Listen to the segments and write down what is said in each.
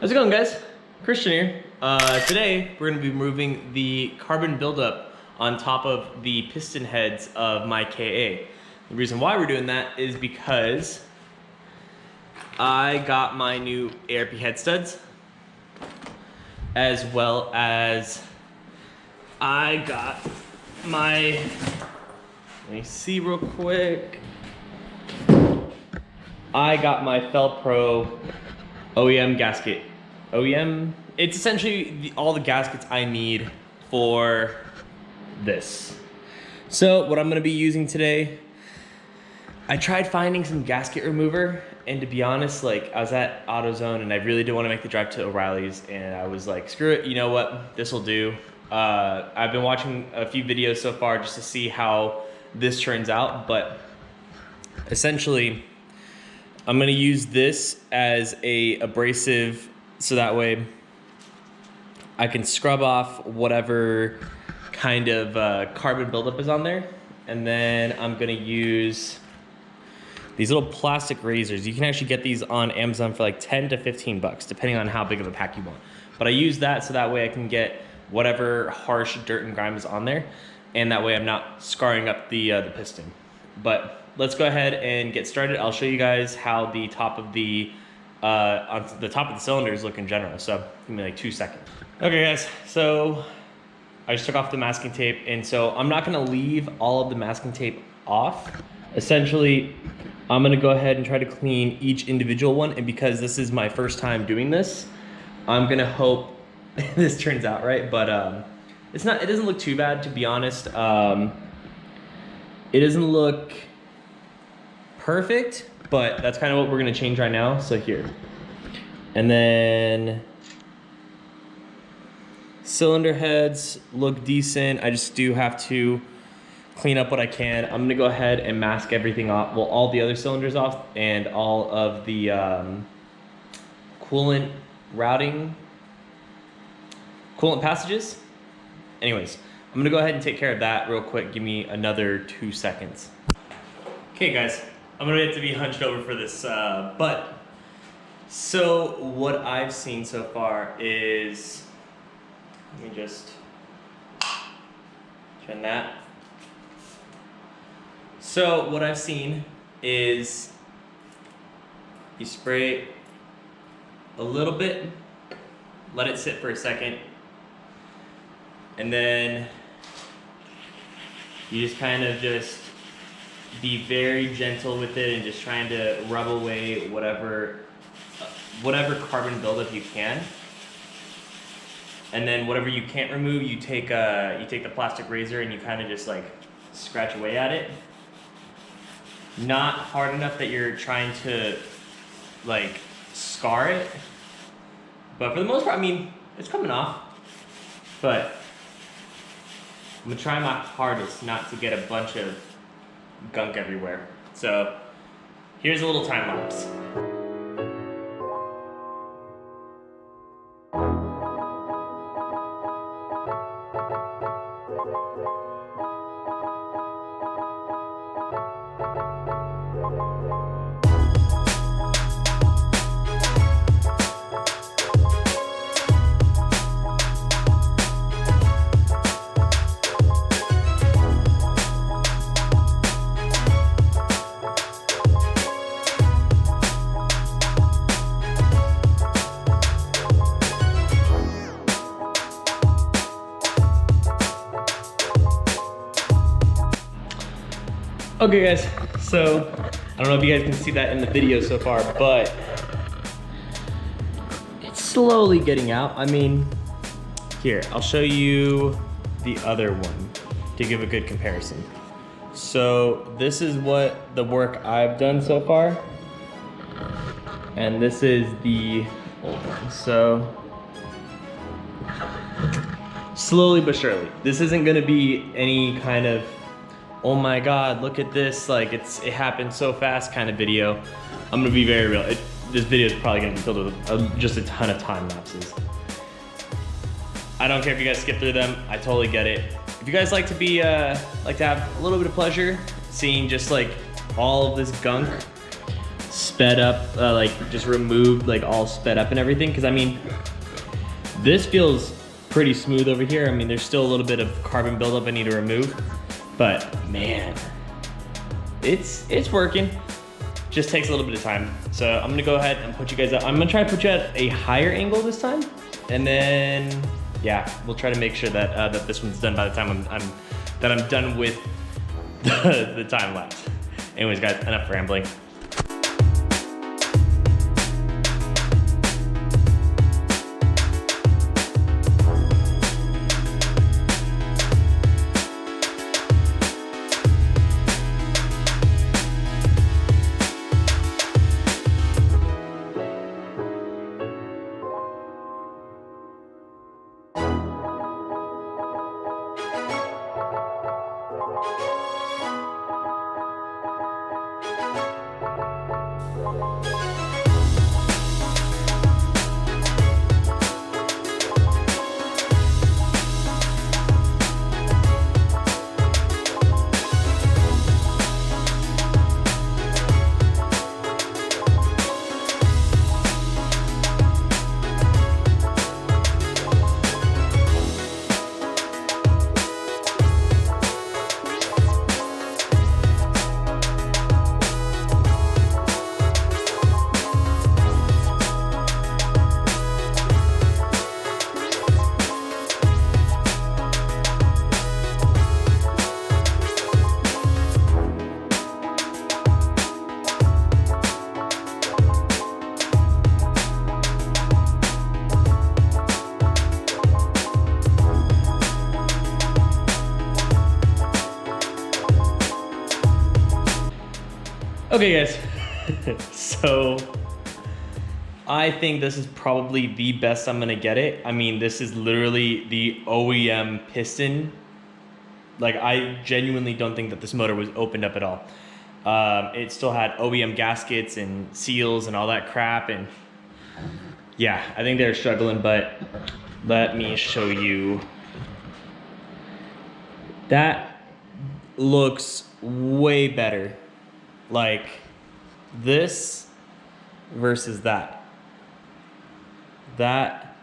How's it going, guys? Christian here. Today we're going to be removing the carbon buildup on top of the piston heads of my KA. The reason why we're doing that is because I got my new ARP Head Studs, as well as I got my, let me see real quick. I got my Felpro OEM gasket. OEM, it's essentially all the gaskets I need for this. So what I'm gonna be using today, I tried finding some gasket remover, and to be honest, like I was at AutoZone and I really didn't want to make the drive to O'Reilly's, and I was like, screw it, you know what, this will do. I've been watching a few videos so far just to see how this turns out, but essentially I'm gonna use this as a abrasive so that way I can scrub off whatever kind of carbon buildup is on there. And then I'm gonna use these little plastic razors. You can actually get these on Amazon for like 10 to 15 bucks, depending on how big of a pack you want. But I use that so that way I can get whatever harsh dirt and grime is on there, and that way I'm not scarring up the piston. But let's go ahead and get started. I'll show you guys how the top of the on the top of the cylinders look in general. So give me like 2 seconds. Okay, guys. So I just took off the masking tape, and so I'm not gonna leave all of the masking tape off. Essentially, I'm gonna go ahead and try to clean each individual one, and because this is my first time doing this, I'm gonna hope this turns out right. But it doesn't look too bad, to be honest. It doesn't look perfect, but that's kind of what we're gonna change right now. So here, and then cylinder heads look decent. I just do have to clean up what I can. I'm gonna go ahead and mask everything off, well, all the other cylinders off, and all of the coolant passages. Anyways, I'm gonna go ahead and take care of that real quick. Give me another 2 seconds. Okay, guys, I'm gonna have to be hunched over for this, but so what I've seen so far is, let me just turn that. So what I've seen is you spray a little bit, let it sit for a second, and then you just kind of just be very gentle with it and just trying to rub away whatever carbon buildup you can. And then whatever you can't remove, you take the plastic razor and you kind of just like scratch away at it. Not hard enough that you're trying to like scar it, but for the most part, I mean, it's coming off. But I'm gonna try my hardest not to get a bunch of gunk everywhere. So here's a little time lapse. Okay, guys, so I don't know if you guys can see that in the video so far, but it's slowly getting out. I mean, here, I'll show you the other one to give a good comparison. So this is what the work I've done so far, and this is the old one. So slowly but surely, this isn't gonna be any kind of, oh my God, look at this, like it happened so fast kind of video. I'm gonna be very real. This video is probably gonna be filled with just a ton of time lapses. I don't care if you guys skip through them, I totally get it. If you guys like to have a little bit of pleasure seeing just like all of this gunk sped up, like just removed, like all sped up and everything. Cause I mean, this feels pretty smooth over here. I mean, there's still a little bit of carbon buildup I need to remove, but man, it's working. Just takes a little bit of time. So I'm gonna go ahead and put you guys up. I'm gonna try to put you at a higher angle this time. And then, yeah, we'll try to make sure that that this one's done by the time I'm done with the time lapse. Anyways, guys, enough rambling. Okay guys, so I think this is probably the best I'm gonna get it. I mean, this is literally the OEM piston. Like, I genuinely don't think that this motor was opened up at all. It still had OEM gaskets and seals and all that crap, and yeah, I think they're struggling, but let me show you. That looks way better. Like this versus that. That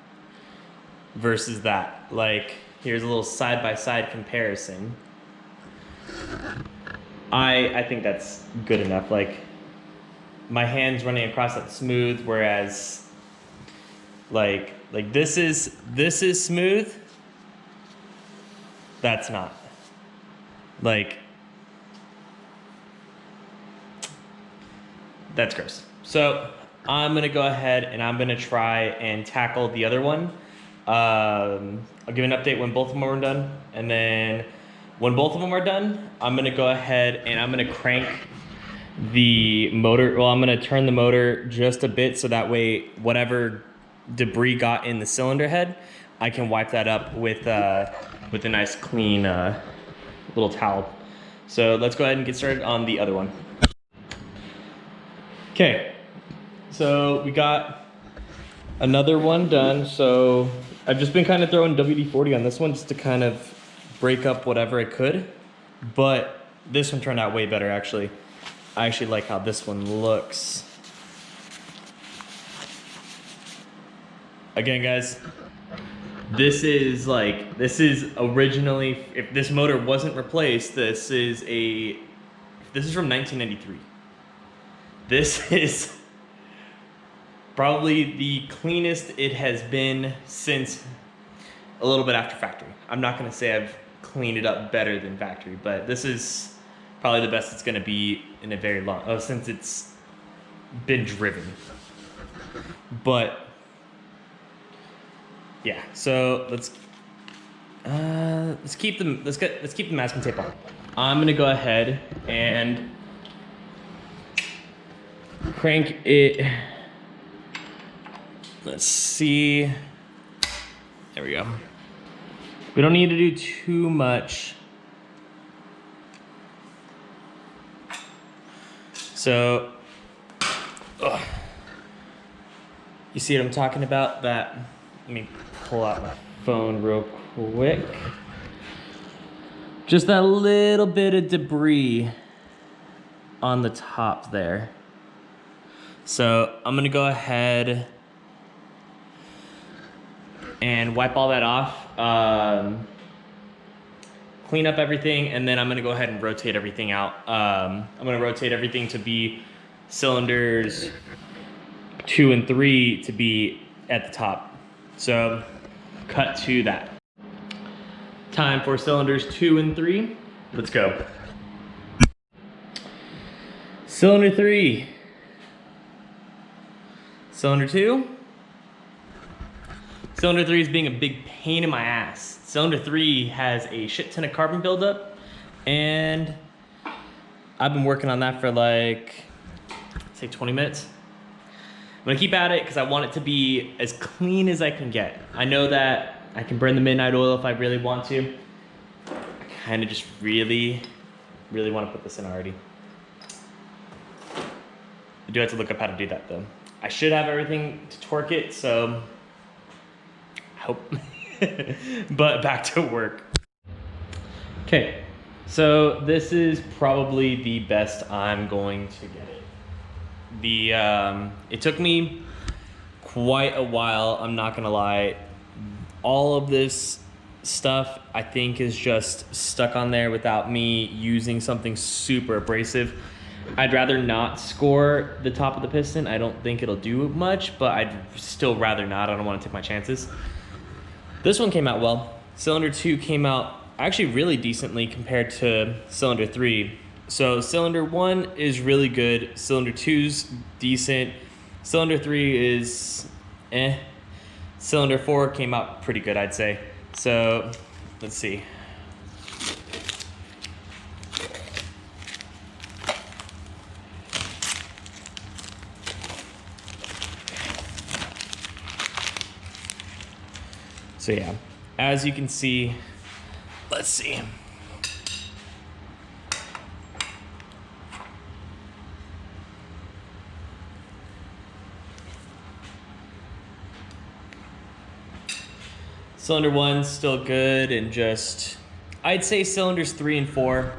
versus that. Like, here's a little side-by-side comparison. I think that's good enough. Like, my hand's running across that smooth, whereas like this is smooth. That's not. Like, that's gross. So I'm gonna go ahead and I'm gonna try and tackle the other one. I'll give an update when both of them are done, and then when both of them are done, I'm gonna go ahead and I'm gonna crank the motor. Well, I'm gonna turn the motor just a bit so that way whatever debris got in the cylinder head, I can wipe that up with a nice clean little towel. So let's go ahead and get started on the other one. Okay, so we got another one done. So I've just been kind of throwing WD-40 on this one just to kind of break up whatever I could. But this one turned out way better, actually. I actually like how this one looks. Again, guys, this is originally, if this motor wasn't replaced, this is from 1993. This is probably the cleanest it has been since a little bit after factory. I'm not gonna say I've cleaned it up better than factory, but this is probably the best it's gonna be in a very long, since it's been driven. But yeah, so let's keep the masking tape on. I'm gonna go ahead and crank it. Let's see. There we go. We don't need to do too much. So, you see what I'm talking about? That, let me pull out my phone real quick. Just that little bit of debris on the top there. So I'm gonna go ahead and wipe all that off, clean up everything, and then I'm gonna go ahead and rotate everything out. I'm gonna rotate everything to be cylinders 2 and 3 to be at the top. So cut to that. Time for cylinders 2 and 3. Let's go. Cylinder 3. Cylinder 2. Cylinder 3 is being a big pain in my ass. Cylinder 3 has a shit ton of carbon buildup, and I've been working on that for like, say 20 minutes. I'm gonna keep at it because I want it to be as clean as I can get. I know that I can burn the midnight oil if I really want to. I kind of just really want to put this in already. I do have to look up how to do that though. I should have everything to torque it, so I hope. But back to work. Okay, so this is probably the best I'm going to get it. It took me quite a while, I'm not gonna lie. All of this stuff I think is just stuck on there without me using something super abrasive. I'd rather not score the top of the piston. I don't think it'll do much, but I'd still rather not. I don't want to take my chances. This one came out well. Cylinder 2 came out actually really decently compared to cylinder 3. So cylinder 1 is really good. Cylinder 2's decent. Cylinder 3 is eh. Cylinder 4 came out pretty good, I'd say. So let's see. So yeah, as you can see, let's see. Cylinder 1's still good, and just, I'd say cylinders 3 and 4,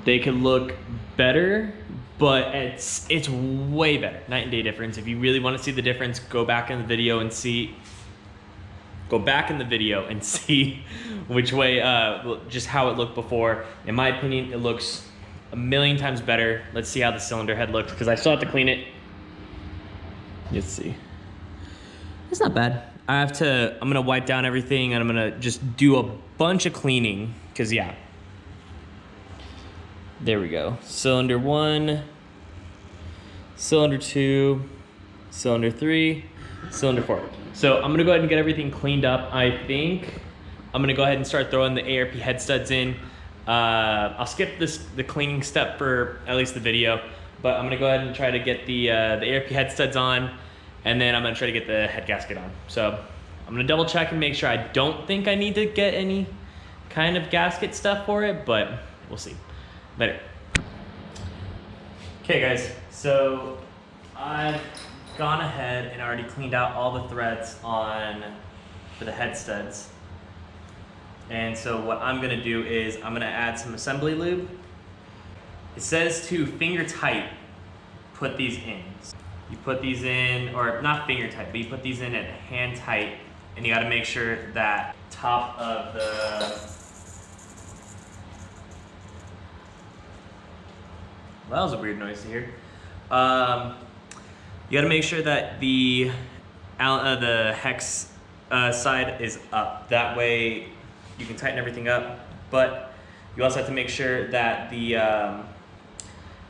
they could look better, but it's way better. Night and day difference. If you really want to see the difference, go back in the video and see. Go back in the video and see which way, just how it looked before. In my opinion, it looks a million times better. Let's see how the cylinder head looks, because I still have to clean it. Let's see. It's not bad. I'm gonna wipe down everything, and I'm gonna just do a bunch of cleaning, because yeah. There we go. Cylinder 1, cylinder 2, cylinder 3, cylinder 4. So I'm gonna go ahead and get everything cleaned up. I think I'm gonna go ahead and start throwing the ARP head studs in. I'll skip the cleaning step for at least the video, but I'm gonna go ahead and try to get the ARP head studs on, and then I'm gonna try to get the head gasket on. So I'm gonna double check and make sure. I don't think I need to get any kind of gasket stuff for it, but we'll see. Later. Okay guys, so I've gone ahead and already cleaned out all the threads for the head studs. And so what I'm gonna do is I'm gonna add some assembly lube. It says to finger tight, put these in. You put these in, or not finger tight, but you put these in at hand tight, and you gotta make sure that top of the, well, that was a weird noise to hear. You gotta make sure that the hex side is up. That way you can tighten everything up, but you also have to make sure that the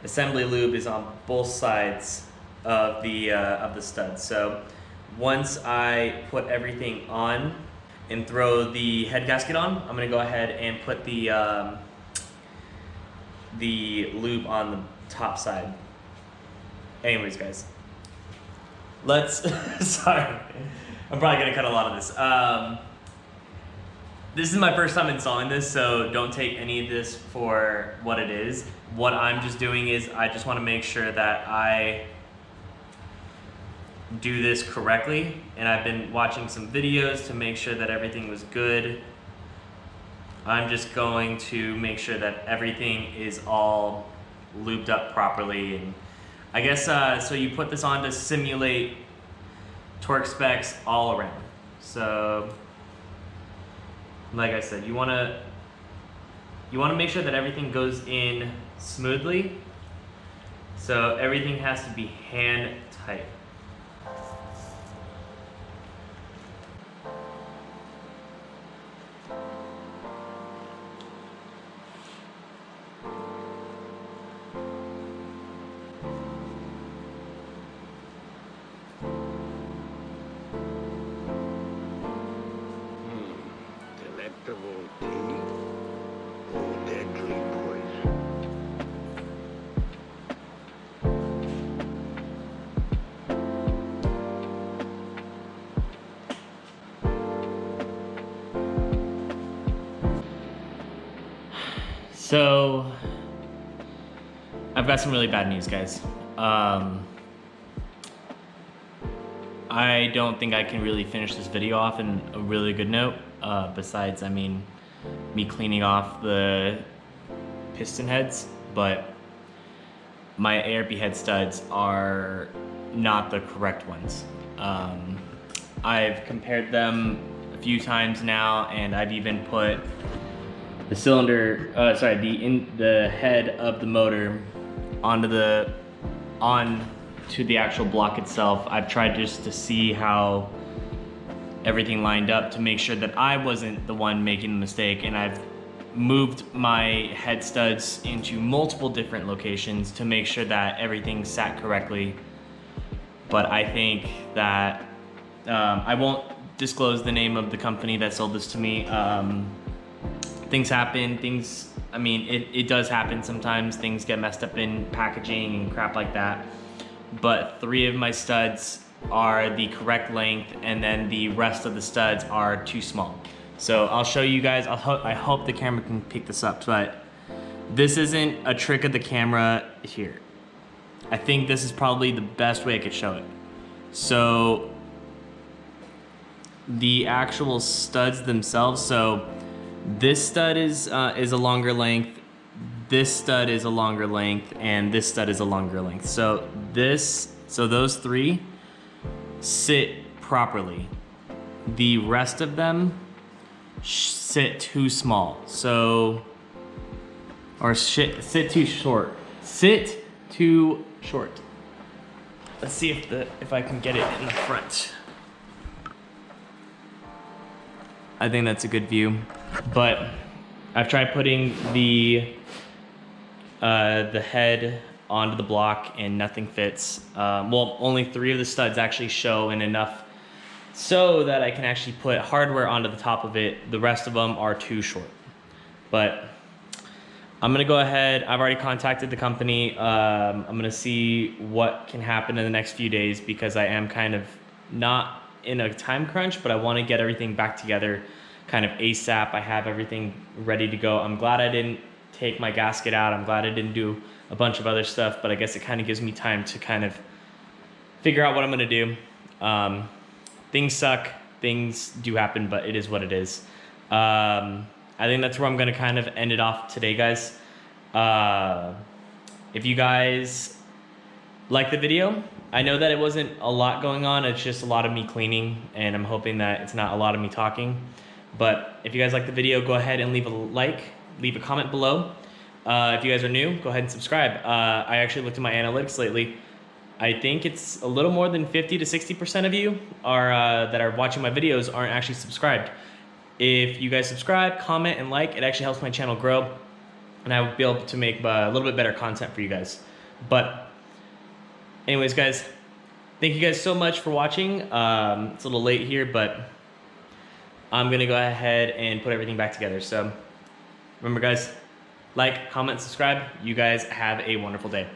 assembly lube is on both sides of the stud. So once I put everything on and throw the head gasket on, I'm gonna go ahead and put the lube on the top side. Anyways, guys, let's, sorry, I'm probably gonna cut a lot of this. This is my first time installing this, so don't take any of this for what it is. What I'm just doing is I just wanna make sure that I do this correctly, and I've been watching some videos to make sure that everything was good. I'm just going to make sure that everything is all lubed up properly, and I guess, so you put this on to simulate torque specs all around. So, like I said, you wanna make sure that everything goes in smoothly. So everything has to be hand tight. Delectable tea or deadly poison. So, I've got some really bad news, guys. I don't think I can really finish this video off in a really good note. Besides, I mean, me cleaning off the piston heads, but my ARP Head Studs are not the correct ones. I've compared them a few times now, and I've even put the cylinder, the head of the motor onto the actual block itself. I've tried just to see how everything lined up to make sure that I wasn't the one making the mistake, and I've moved my head studs into multiple different locations to make sure that everything sat correctly. But I think that I won't disclose the name of the company that sold this to me. Things happen, it does happen sometimes. Things get messed up in packaging and crap like that. But 3 of my studs are the correct length, and then the rest of the studs are too small. So I'll show you guys, I hope the camera can pick this up, but this isn't a trick of the camera here. I think this is probably the best way I could show it. So the actual studs themselves, so this stud is a longer length, this stud is a longer length, and this stud is a longer length. So those 3 sit properly. The rest of them sit too small. Sit too short. Sit too short. Let's see if I can get it in the front. I think that's a good view, but I've tried putting the head onto the block and nothing fits. Well, only 3 of the studs actually show in enough so that I can actually put hardware onto the top of it. The rest of them are too short. But I'm gonna go ahead, I've already contacted the company. I'm gonna see what can happen in the next few days, because I am kind of not in a time crunch, but I wanna get everything back together kind of ASAP. I have everything ready to go. I'm glad I didn't take my gasket out. I'm glad I didn't do a bunch of other stuff, but I guess it kind of gives me time to kind of figure out what I'm gonna do. Things suck, things do happen, but it is what it is. I think that's where I'm gonna kind of end it off today, guys. If you guys like the video, I know that it wasn't a lot going on, it's just a lot of me cleaning, and I'm hoping that it's not a lot of me talking. But if you guys like the video, go ahead and leave a like, leave a comment below. If you guys are new, go ahead and subscribe. I actually looked at my analytics lately. I think it's a little more than 50 to 60% of you that are watching my videos aren't actually subscribed. If you guys subscribe, comment, and like, it actually helps my channel grow, and I will be able to make a little bit better content for you guys. But anyways, guys, thank you guys so much for watching. It's a little late here, but I'm gonna go ahead and put everything back together. So remember, guys, like, comment, subscribe. You guys have a wonderful day.